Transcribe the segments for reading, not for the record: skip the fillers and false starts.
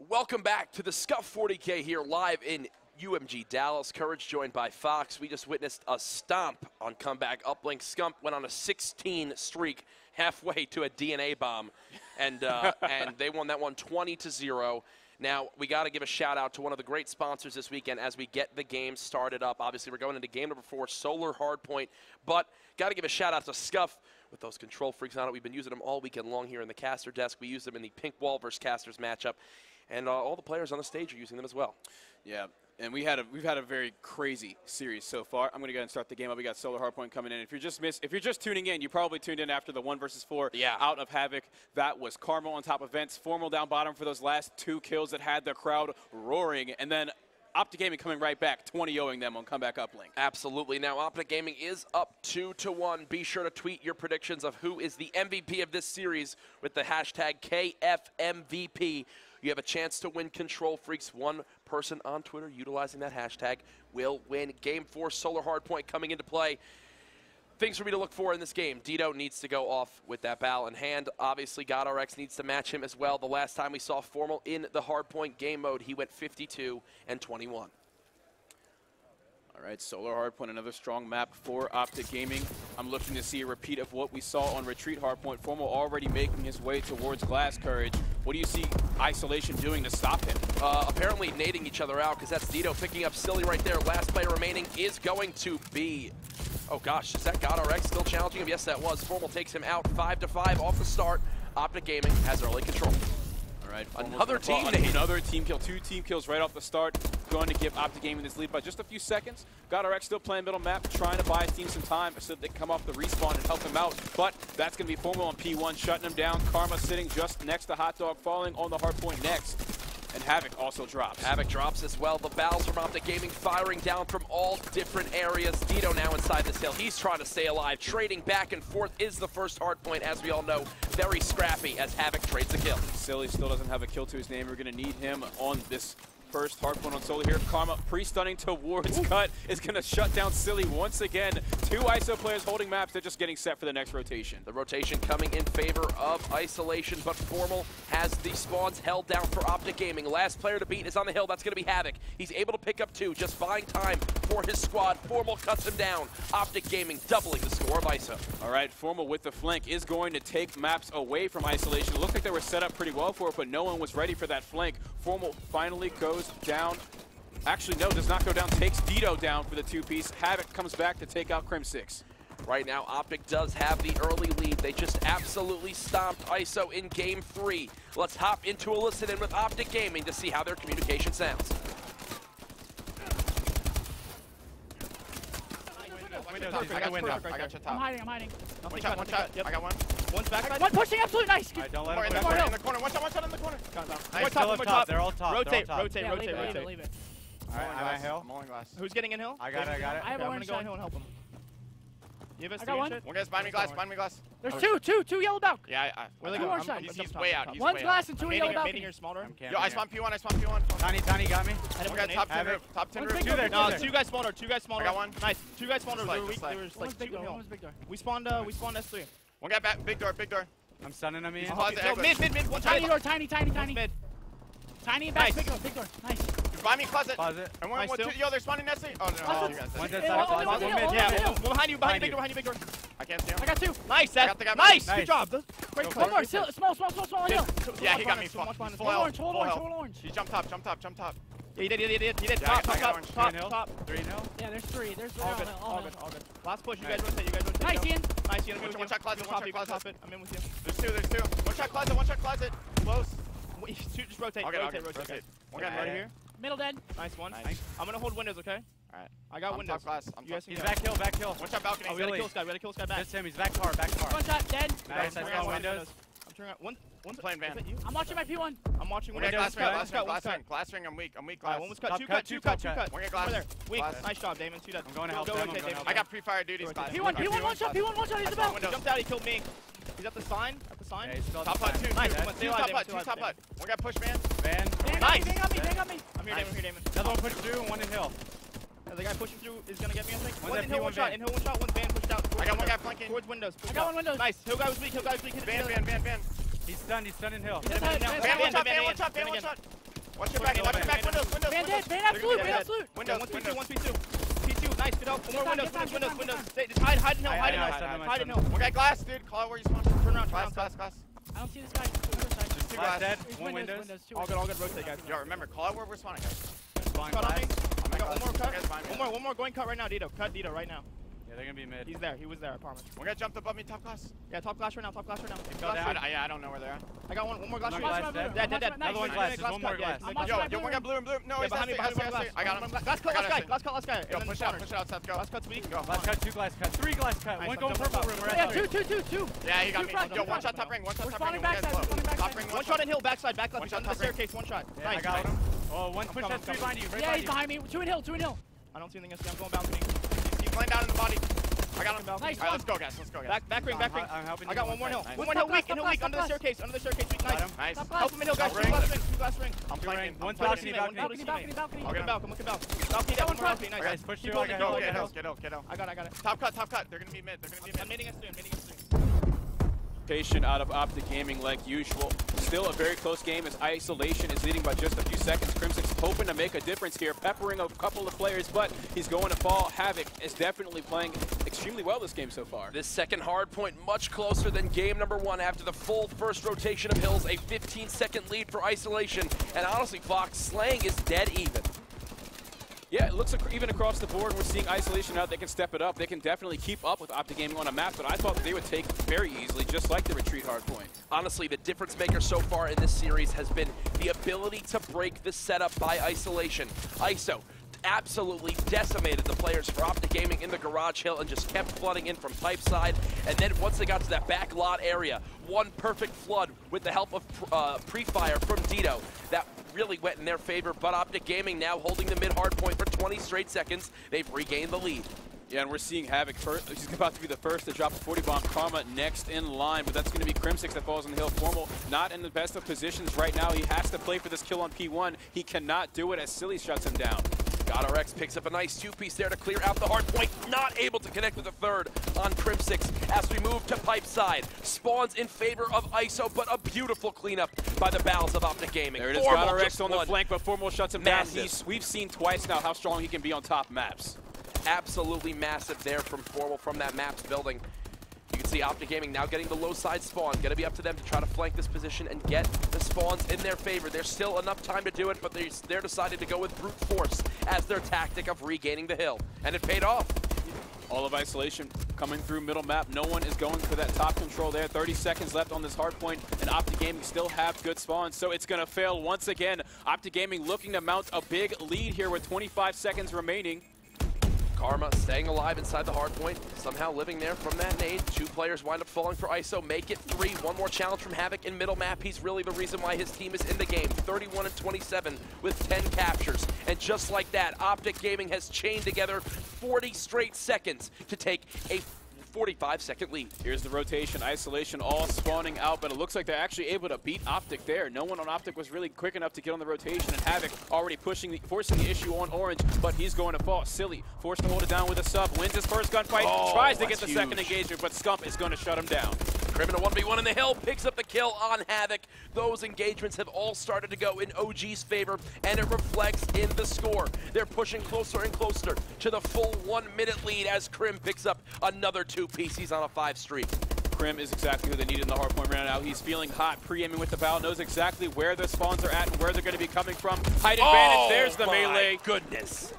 Welcome back to the SCUF 40K here live in UMG Dallas. Courage joined by Fox. We just witnessed a stomp on comeback uplink. SCUF went on a 16 streak halfway to a DNA bomb, and they won that one 20-0. Now, we got to give a shout out to one of the great sponsors this weekend as we get the game started up. Obviously, we're going into game number 4, Solar Hardpoint, but got to give a shout out to SCUF with those control freaks on it. We've been using them all weekend long here in the caster desk. We use them in the pink wall versus casters matchup, and all the players on the stage are using them as well. Yeah. And we've had a very crazy series so far. I'm going to go ahead and start the game up. We got Solar Hardpoint coming in. If you're just tuning in, you probably tuned in after the 1 versus 4 out of Havoc. That was Karma on top of Vents, Formal down bottom for those last 2 kills that had the crowd roaring, and then Optic Gaming coming right back, 20-0ing them on comeback uplink. Absolutely. Now Optic Gaming is up 2-1. Be sure to tweet your predictions of who is the MVP of this series with the hashtag KFMVP. You have a chance to win Control Freaks. One person on Twitter utilizing that hashtag will win. Game 4, Solar Hardpoint coming into play. Things for me to look for in this game. Dito needs to go off with that ball in hand. Obviously, GodRx needs to match him as well. The last time we saw Formal in the Hardpoint game mode, he went 52 and 21. All right, Solar Hardpoint, another strong map for Optic Gaming. I'm looking to see a repeat of what we saw on Retreat Hardpoint. Formal already making his way towards Glass Courage. What do you see Isolation doing to stop him? Apparently nading each other out, because that's Dito picking up Silly right there. Last player remaining is going to be... Oh gosh, is that GodRx still challenging him? Yes, that was. Formal takes him out 5-5 off the start. Optic Gaming has early control. All right, another team nade. Another team kill. 2 team kills right off the start. Going to give Optic Gaming this lead by just a few seconds. GodRx still playing middle map, trying to buy his team some time so that they can come off the respawn and help him out. But that's going to be Formal on P1, shutting him down. Karma sitting just next to Hot Dog, falling on the Hardpoint next. And Havoc also drops. Havoc drops as well. The battles from Optic Gaming firing down from all different areas. Dito now inside this hill. He's trying to stay alive. Trading back and forth is the first Hardpoint, as we all know. Very scrappy as Havoc trades the kill. Silly still doesn't have a kill to his name. We're going to need him on this first Hardpoint on Solar here. Karma pre-stunning towards Cut is going to shut down Silly once again. 2 ISO players holding maps. They're just getting set for the next rotation. The rotation coming in favor of Isolation, but Formal has the spawns held down for Optic Gaming. Last player to beat is on the hill. That's going to be Havoc. He's able to pick up 2, just buying time for his squad. Formal cuts him down. Optic Gaming doubling the score of ISO. All right, Formal with the flank is going to take maps away from Isolation. It looked like they were set up pretty well for it, but no one was ready for that flank. Formal finally goes down. Actually, no, does not go down. Takes Dito down for the 2-piece. Havoc comes back to take out Crim 6. Right now, Optic does have the early lead. They just absolutely stomped ISO in Game 3. Let's hop into a listen-in with Optic Gaming to see how their communication sounds. I got window. I got your top. I'm hiding. One shot. Yep. I got one. One's backside. One pushing, absolutely nice. Don't let him in the corner. One shot in the corner. Nice. Top. They're all top. Rotate. Leave it. All right, I'm at hill. I'm on glass. Who's getting in hill? I got it. I'm gonna go in hill and help him. You have I got one. One guy's behind me glass. There's two yellow back. Yeah, where they go? He's way out. One's glass and 2 yellow back. Yo, I spawned P1. Tiny got me. One guy top 10 roof. No, 2 guys spawned. I got one. Nice. 2 guys spawned. They were weak. They were just like 2 hill. We spawned S3. One guy back. Big door. I'm stunning him in. Mid. One tiny door. Tiny. Mid. Tiny and back. Big door. Nice. Buy me closet. And one, yo, they're spawning Nessie. Oh, no. You guys. One's inside closet. Yeah, one behind you, behind big door. I can't see him. I got 2. Nice, nice. Good job. Great. One more, small hill. Yeah, he got me. Full orange. He jumped top. Yeah, he did. Top. 3 in hill. Yeah, there's 3. All good. Last push, you guys rotate. Nice, Ian. One shot closet. I'm in with you. There's 2. One shot closet. Close. Just rotate. Okay. One guy right here. Middle dead. Nice one. Nice. I'm gonna hold windows, okay? Alright. I got windows. Top glass. He's back hill. One shot balcony. We gotta kill Sky back. Just him. He's back car. One shot, dead. Nice. I saw windows. I'm turning out. One's playing van. I'm watching my P1. I'm watching One windows. glass ring. I'm weak. Glass. One was cut. Two cut. One guy glass. Weak. Nice job, Damon. See that. I'm going to help him. I got pre-fire duties. P1 one shot. He's about. He jumped out. He killed me. He's at the sign. Yeah, he's still top hut. 2. Nice. Two top hut. One guy push van. Nice. They got me. I'm here, Damon. Another one pushed through and one in hill. The guy pushing through is gonna get me, I think. One in hill, one shot. One's van pushed out. I got one guy flanking. Towards windows. I got one windows. Nice. Hill guy was weak. Van. He's stunned in hill. Van one shot. Watch your back, windows. Van dead, Van absolute, Van absolute. Windows, 1P2. P2, nice, good help. More windows. Hide in hill. One guy glass, dude. Call out where you spawn. Turn around. Glass. I don't see this guy. Other side. Just two glass. Dead. One windows. All good, rotate, guys. Yo, remember, call out where we're spawning, guys. Spawn Cut on me. glass. I got one more cut. One more going cut right now, Dito. Cut Dito right now. Yeah, they're gonna be mid. He's there, he was there, I promise. One guy jumped above me, top glass. Yeah, top glass right now. I don't know where they're at. I got one more glass. Dead. Another one glass, there's one more glass. Yo, one got blue. No, he's behind me. I got him. Glass cut, last guy. Yo, push out, Seth, go. Glass cut's weak. Go. Glass cut, 2 glass cut, 3 glass cut. Nice, One going I'm purple room. We're Yeah, at two. Yeah, he got me. Yo, one shot top ring. One spawning backside. Top ring. One shot in hill, backside, back left. He's under the staircase, one shot. Yeah, I got him. Oh, one push that 3 behind you. Yeah, he's behind me. 2 in hill. I don't see anything else. I'm going balcony. He's laying down in the body. I got him. Nice. Alright, let's go, guys. Back ring. I'm helping you. I got one more hill. Nice. One hill weak, under the staircase, weak. Nice. Help him in hill, guys. Two glass ring. I'm flanking. One Balcony. I'll get balcony. Balcony, one more balcony. Nice. Guys, push Keep through. holding. Get hill. I got it. Top cut. They're gonna be mid. I'm nading us three. Rotation out of Optic Gaming like usual. Still a very close game as Isolation is leading by just a few seconds. Crimson's hoping to make a difference here, peppering a couple of players, but he's going to fall. Havoc is definitely playing extremely well this game so far. This second hard point much closer than game number 1 after the full first rotation of hills. A 15-second lead for Isolation. And honestly, Fox, Slang is dead even. Yeah, it looks even across the board. We're seeing Isolation out. They can step it up. They can definitely keep up with Optic Gaming on a map that I thought they would take very easily, just like the retreat hardpoint. Honestly, the difference maker so far in this series has been the ability to break the setup by Isolation. ISO absolutely decimated the players for Optic Gaming in the garage hill and just kept flooding in from pipe side. And then once they got to that back lot area, one perfect flood with the help of pre-fire from Dito. That really went in their favor, but Optic Gaming now holding the mid hard point for 20 straight seconds. They've regained the lead. Yeah, and we're seeing Havoc first. He's about to be the first to drop a 40 bomb. Karma next in line, but that's going to be Crimsix that falls on the hill. Formal not in the best of positions right now. He has to play for this kill on P1. He cannot do it as Silly shuts him down. GodRx picks up a nice 2-piece there to clear out the hard point. Not able to connect with the third on Crimsix as we move to pipe side. Spawns in favor of ISO, but a beautiful cleanup by the bowels of Optic Gaming. There it is, GodRx on the flank, but Formal shuts him down. We've seen twice now how strong he can be on top maps. Absolutely massive there from Formal from that maps building. You can see Optic Gaming now getting the low side spawn. Going to be up to them to try to flank this position and get the spawns in their favor. There's still enough time to do it, but they're decided to go with brute force as their tactic of regaining the hill. And it paid off. All of Isolation coming through middle map. No one is going for that top control there. 30 seconds left on this hard point, and Optic Gaming still have good spawns, so it's going to fail once again. Optic Gaming looking to mount a big lead here with 25 seconds remaining. Karma staying alive inside the hard point, somehow living there from that nade. 2 players wind up falling for ISO, make it 3. One more challenge from Havoc in middle map. He's really the reason why his team is in the game. 31 and 27 with 10 captures. And just like that, Optic Gaming has chained together 40 straight seconds to take a 45-second lead. Here's the rotation, Isolation all spawning out, but it looks like they're actually able to beat Optic there. No one on Optic was really quick enough to get on the rotation, and Havoc already forcing the issue on Orange, but he's going to fall. Silly, forced to hold it down with a sub, wins his first gunfight, tries to get the second engagement, but SCUF is going to shut him down. Criminal 1v1 in the hill, picks up the kill on Havoc. Those engagements have all started to go in OG's favor, and it reflects in the score. They're pushing closer and closer to the full 1-minute lead as Crim picks up another 2-piece. He's on a 5 streak. Crim is exactly who they need in the hardpoint right now. He's feeling hot, pre-aiming with the bow, knows exactly where the spawns are at and where they're going to be coming from. Height advantage, there's the melee. Goodness.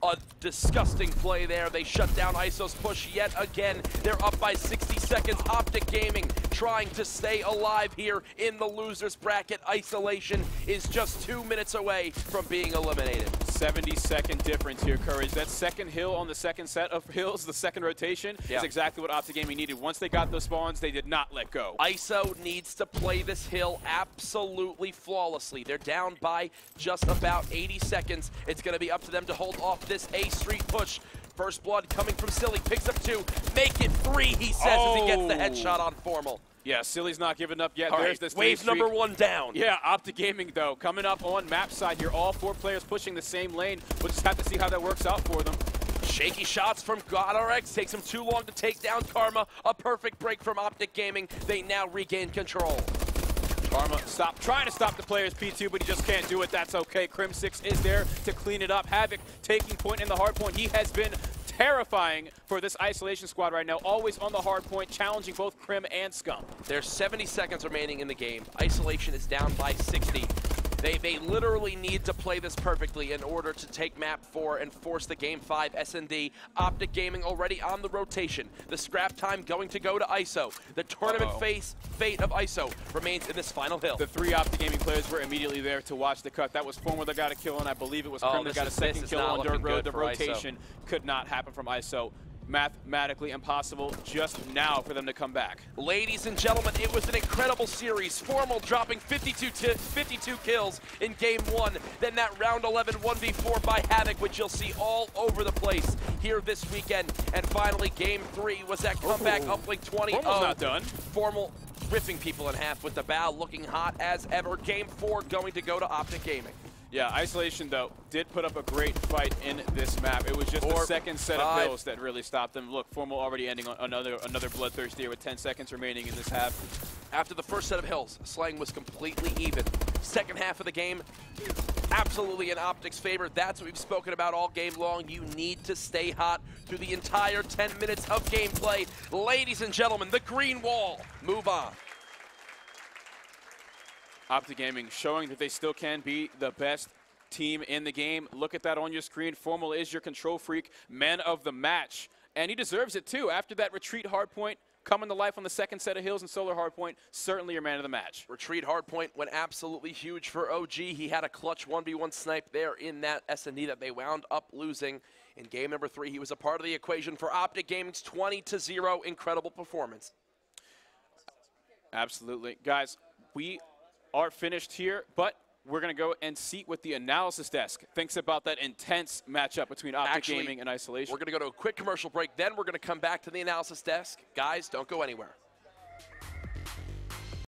A disgusting play there. They shut down ISO's push yet again. They're up by 60 seconds. Optic Gaming trying to stay alive here in the losers bracket. Isolation is just 2 minutes away from being eliminated. 70-second difference here, Courage. That second hill on the second set of hills, the second rotation, is exactly what Optic Gaming needed. Once they got those spawns, they did not let go. ISO needs to play this hill absolutely flawlessly. They're down by just about 80 seconds. It's going to be up to them to hold off this A Street push. First blood coming from Silly, picks up 2, make it 3, he says, as he gets the headshot on Formal. Yeah, Silly's not giving up yet. There's this wave number 1 down. Yeah, Optic Gaming, though, coming up on map side here. All 4 players pushing the same lane. We'll just have to see how that works out for them. Shaky shots from GodRx. Takes him too long to take down Karma. A perfect break from Optic Gaming. They now regain control. Karma trying to stop the player's P2, but he just can't do it. That's okay. Crim6 is there to clean it up. Havoc taking point in the hard point. He has been terrifying for this isolation squad right now. Always on the hard point, challenging both Crim and Scum. There's 70 seconds remaining in the game. Isolation is down by 60. They literally need to play this perfectly in order to take map 4 and force the game 5 S&D. Optic Gaming already on the rotation. The scrap time going to go to ISO. The tournament fate of ISO remains in this final hill. The 3 Optic Gaming players were immediately there to watch the cut. That was Formal that got a kill, and I believe it was Crim that got a second kill on Dirt Road. The rotation could not happen from ISO. Mathematically impossible just now for them to come back. Ladies and gentlemen, it was an incredible series. Formal dropping 52 kills in game 1. Then that round 11 1v4 by Havoc, which you'll see all over the place here this weekend. And finally, game 3 was that comeback uplink 20-0. Formal's not done. Formal ripping people in half with the bow, looking hot as ever. Game 4 going to go to Optic Gaming. Yeah, Isolation, though, did put up a great fight in this map. It was just the second set of hills that really stopped them. Look, Formal already ending on another bloodthirst here with 10 seconds remaining in this half. After the first set of hills, Slang was completely even. Second half of the game, absolutely in Optic's favor. That's what we've spoken about all game long. You need to stay hot through the entire 10 minutes of gameplay. Ladies and gentlemen, the green wall. Move on. Optic Gaming showing that they still can be the best team in the game. Look at that on your screen. Formal is your control freak, man of the match. And he deserves it too. After that retreat hardpoint, coming to life on the second set of hills and solar hardpoint, certainly your man of the match. Retreat hardpoint went absolutely huge for OG. He had a clutch 1v1 snipe there in that S&D that they wound up losing. In game number 3, he was a part of the equation for Optic Gaming's 20-0 incredible performance. Absolutely. Guys, we are finished here, but we're going to go and see what the analysis desk thinks about that intense matchup between Optic Gaming and Isolation. We're going to go to a quick commercial break, then we're going to come back to the analysis desk. Guys, don't go anywhere.